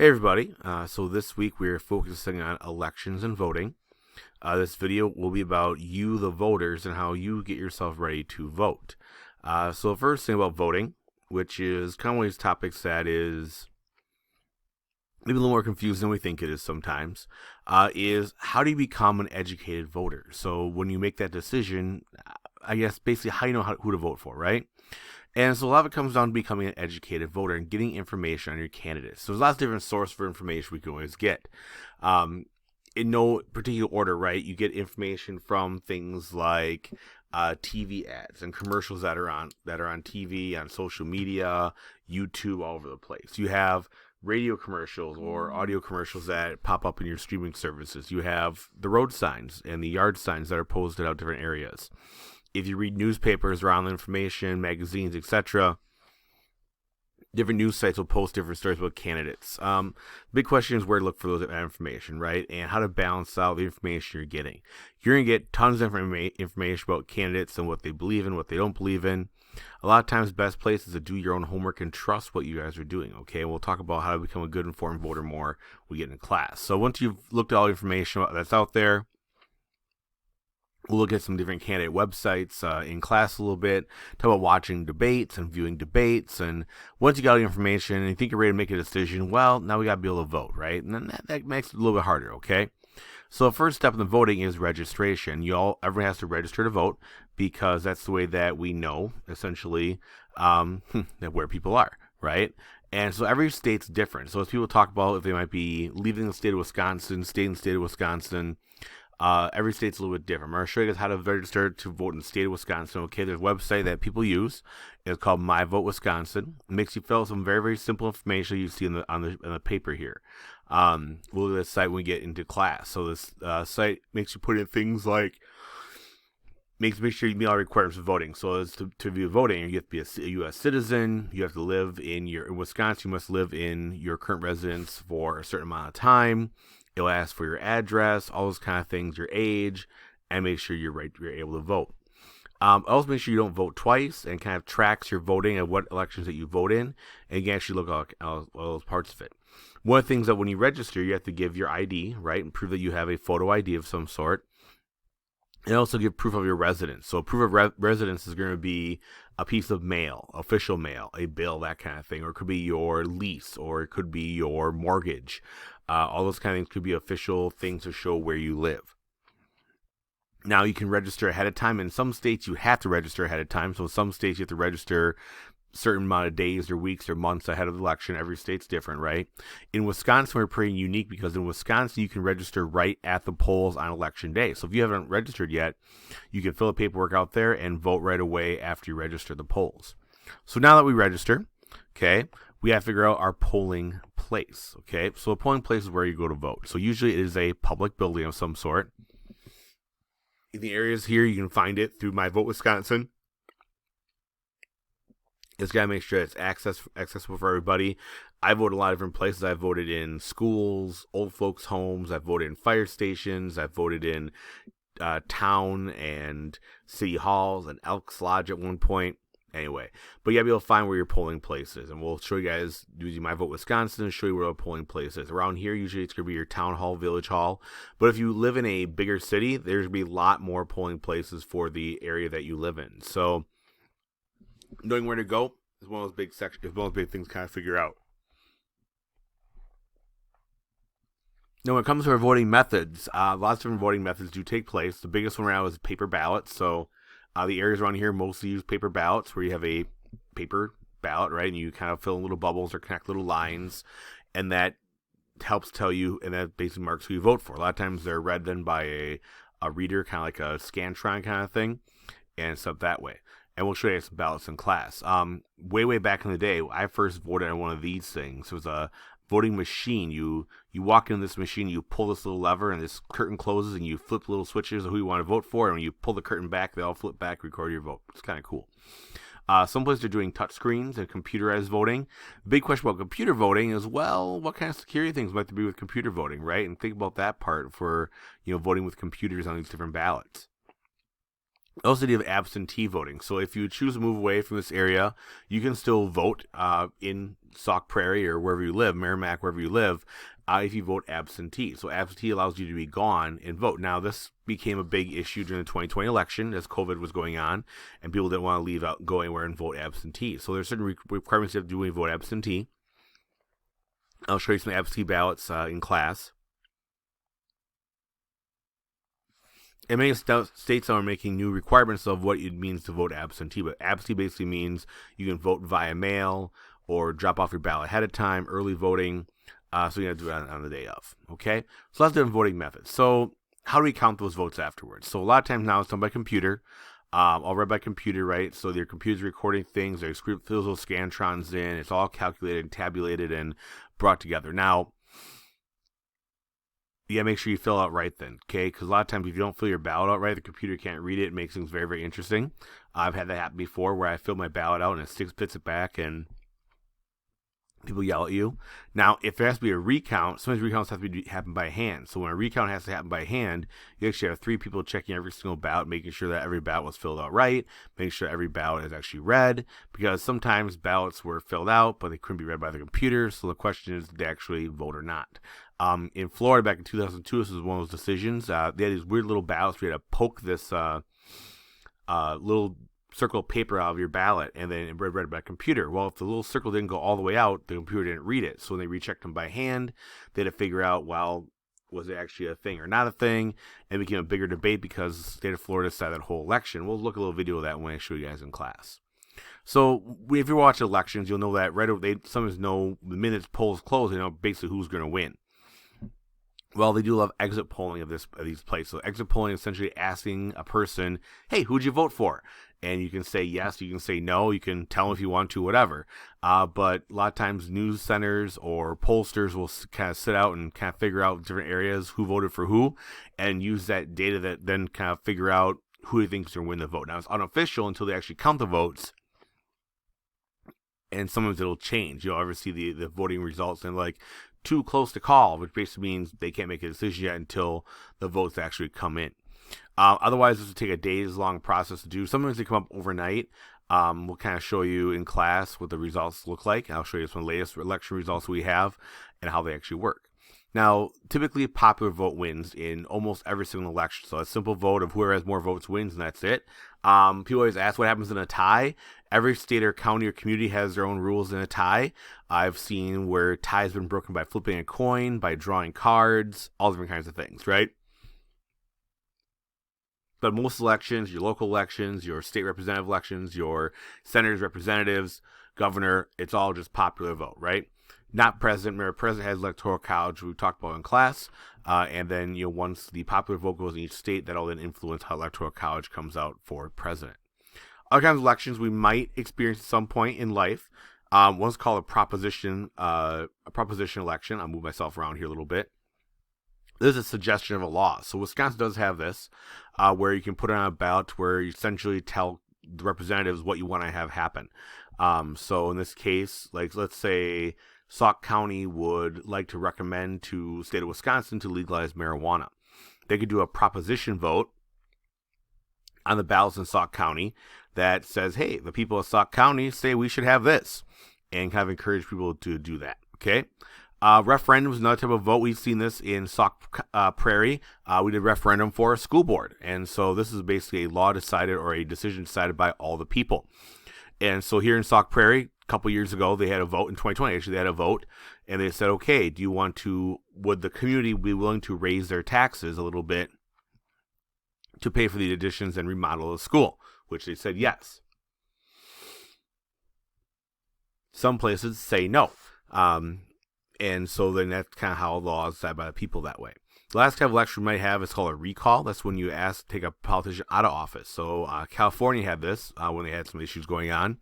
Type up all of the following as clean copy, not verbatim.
Hey everybody, so this week we're focusing on elections and voting. This video will be about you, the voters, and how you get yourself ready to vote. So the first thing about voting, which is kind of one of these topics that is maybe a little more confusing than we think it is sometimes, is how do you become an educated voter? So when you make that decision, I guess basically how you know who to vote for, right? And so a lot of it comes down to becoming an educated voter and getting information on your candidates. So there's lots of different sources for information we can always get. In no particular order, right? You get information from things like TV ads and commercials that are on TV, on social media, YouTube, all over the place. You have radio commercials or audio commercials that pop up in your streaming services. You have the road signs and the yard signs that are posted out different areas. If you read newspapers around information, magazines, etc., different news sites will post different stories about candidates. The big question is where to look for that information, right? And how to balance out the information you're getting. You're going to get tons of information about candidates and what they believe in, what they don't believe in. A lot of times, best place is to do your own homework and trust what you guys are doing, okay? We'll talk about how to become a good informed voter more when we get in class. So once you've looked at all the information that's out there, we'll look at some different candidate websites in class a little bit, talk about watching debates and viewing debates, and once you got all the information and you think you're ready to make a decision, well, now we got to be able to vote, right? And then that makes it a little bit harder, okay? So the first step in the voting is registration. Everyone has to register to vote because that's the way that we know, essentially, that where people are, right? And so every state's different. So as people talk about if they might be leaving the state of Wisconsin, staying in the state of Wisconsin, every state's a little bit different. I'm going to show you guys how to register to vote in the state of Wisconsin. Okay, there's a website that people use. It's called My Vote Wisconsin. It makes you fill out some very, very simple information you see on the paper here. We'll look at this site when we get into class. So this site makes you put in things like make sure you meet all requirements for voting. So as to be voting, you have to be a U.S. citizen. You have to live in Wisconsin. You must live in your current residence for a certain amount of time. It'll ask for your address, all those kind of things, your age, and make sure you're able to vote. Also make sure you don't vote twice and kind of tracks your voting and what elections that you vote in, and you can actually look at all those parts of it. One of the things that when you register, you have to give your ID, right, and prove that you have a photo ID of some sort, and also give proof of your residence. So proof of residence is going to be a piece of mail, official mail, a bill, that kind of thing, or it could be your lease, or it could be your mortgage. All those kind of things could be official things to show where you live. Now, you can register ahead of time. In some states, you have to register ahead of time. So in some states, you have to register a certain amount of days or weeks or months ahead of the election. Every state's different, right? In Wisconsin, we're pretty unique because in Wisconsin, you can register right at the polls on election day. So if you haven't registered yet, you can fill the paperwork out there and vote right away after you register the polls. So now that we register, okay, we have to figure out our polling place, okay? So a polling place is where you go to vote. So usually it is a public building of some sort. In the areas here, you can find it through My Vote Wisconsin. It's got to make sure it's accessible for everybody. I vote a lot of different places. I've voted in schools, old folks' homes. I've voted in fire stations. I've voted in town and city halls and Elks Lodge at one point. Anyway, but you gotta be able to find where your polling place is, and we'll show you guys using My Vote Wisconsin and show you where the polling place is. Around here, usually it's gonna be your town hall, village hall. But if you live in a bigger city, there's gonna be a lot more polling places for the area that you live in. So knowing where to go is one of those big things to kind of figure out. Now, when it comes to our voting methods, lots of different voting methods do take place. The biggest one right now is paper ballots. So the areas around here mostly use paper ballots where you have a paper ballot, right? And you kind of fill in little bubbles or connect little lines, and that helps tell you, and that basically marks who you vote for. A lot of times they're read then by a reader, kind of like a Scantron kind of thing, and stuff that way. And we'll show you some ballots in class. Way back in the day, I first voted on one of these things. It was a voting machine. You walk into this machine, you pull this little lever, and this curtain closes, and you flip little switches of who you want to vote for. And when you pull the curtain back, they all flip back, record your vote. It's kind of cool. Some places are doing touch screens and computerized voting. The big question about computer voting is, well, what kind of security things might there be with computer voting, right? And think about that part for voting with computers on these different ballots. Also, you have absentee voting. So if you choose to move away from this area, you can still vote in Sauk Prairie or wherever you live, Merrimack, wherever you live, if you vote absentee. So absentee allows you to be gone and vote. Now, this became a big issue during the 2020 election as COVID was going on, and people didn't want to leave out, go anywhere and vote absentee. So there's certain requirements you have to do when you vote absentee. I'll show you some absentee ballots in class. And many states are making new requirements of what it means to vote absentee. But absentee basically means you can vote via mail or drop off your ballot ahead of time, early voting. So you have to do it on the day of. Okay? So lots of different voting methods. So how do we count those votes afterwards? So a lot of times now it's done by computer. All read by computer, right? So your computer's recording things. They fills those scantrons in. It's all calculated and tabulated and brought together. Now, yeah, make sure you fill out right then, okay? Because a lot of times if you don't fill your ballot out right, the computer can't read it. It makes things very, very interesting. I've had that happen before where I fill my ballot out and it spits it back and people yell at you. Now, if there has to be a recount, sometimes recounts have to happen by hand. So when a recount has to happen by hand, you actually have 3 people checking every single ballot, making sure that every ballot was filled out right, making sure every ballot is actually read, because sometimes ballots were filled out, but they couldn't be read by the computer. So the question is, did they actually vote or not? In Florida back in 2002, this was one of those decisions. They had these weird little ballots where you had to poke this little circle of paper out of your ballot and then read by a computer. Well, if the little circle didn't go all the way out, the computer didn't read it. So when they rechecked them by hand, they had to figure out, well, was it actually a thing or not a thing? And it became a bigger debate because the state of Florida decided that whole election. We'll look at a little video of that when I show you guys in class. So if you watch elections, you'll know that they sometimes know the minute polls close, they know basically who's going to win. Well, they do love exit polling of these places. So exit polling is essentially asking a person, hey, who'd you vote for? And you can say yes, you can say no, you can tell them if you want to, whatever. But a lot of times news centers or pollsters will kind of sit out and kind of figure out different areas who voted for who and use that data that then kind of figure out who they think is going to win the vote. Now, it's unofficial until they actually count the votes. And sometimes it'll change. You'll ever see the voting results and like, too close to call, which basically means they can't make a decision yet until the votes actually come in. Otherwise, this will take a days-long process to do. Sometimes they come up overnight. We'll kind of show you in class what the results look like. And I'll show you some of the latest election results we have and how they actually work. Now, typically, a popular vote wins in almost every single election. So a simple vote of whoever has more votes wins, and that's it. People always ask what happens in a tie. Every state or county or community has their own rules in a tie. I've seen where ties have been broken by flipping a coin, by drawing cards, all different kinds of things, right? But most elections, your local elections, your state representative elections, your senators, representatives, governor, it's all just popular vote, right? Not president. Remember, president has electoral college, we talked about in class. And then, once the popular vote goes in each state, that'll then influence how electoral college comes out for president. Other kinds of elections we might experience at some point in life. One's called a proposition election. I'll move myself around here a little bit. This is a suggestion of a law. So Wisconsin does have this, where you can put it on a ballot where you essentially tell the representatives what you want to have happen. So in this case, like let's say Sauk County would like to recommend to the state of Wisconsin to legalize marijuana. They could do a proposition vote on the ballots in Sauk County that says, hey, the people of Sauk County say we should have this, and kind of encourage people to do that, okay? Referendum is another type of vote. We've seen this in Sauk Prairie. We did referendum for a school board, and so this is basically a law decided or a decision decided by all the people. And so here in Sauk Prairie, a couple years ago, they had a vote in 2020. Actually, they had a vote, and they said, okay, would the community be willing to raise their taxes a little bit to pay for the additions and remodel of the school? Which they said yes. Some places say no. And so then that's kind of how law is decided by the people that way. The last kind of election we might have is called a recall. That's when you take a politician out of office. So California had this when they had some issues going on.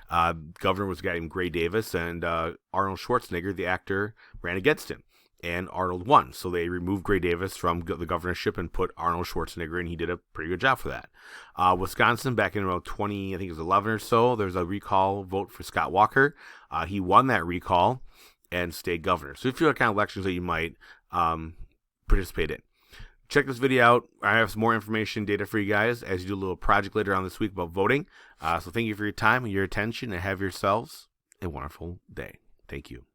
Governor was a guy named Gray Davis, and Arnold Schwarzenegger, the actor, ran against him. And Arnold won. So they removed Gray Davis from the governorship and put Arnold Schwarzenegger, and he did a pretty good job for that. Wisconsin, back in around 2011 or so, there was a recall vote for Scott Walker. He won that recall and stayed governor. So if you have kind of elections that you might participate in. check this video out. I have some more information data for you guys as you do a little project later on this week about voting. So thank you for your time and your attention, and have yourselves a wonderful day. Thank you.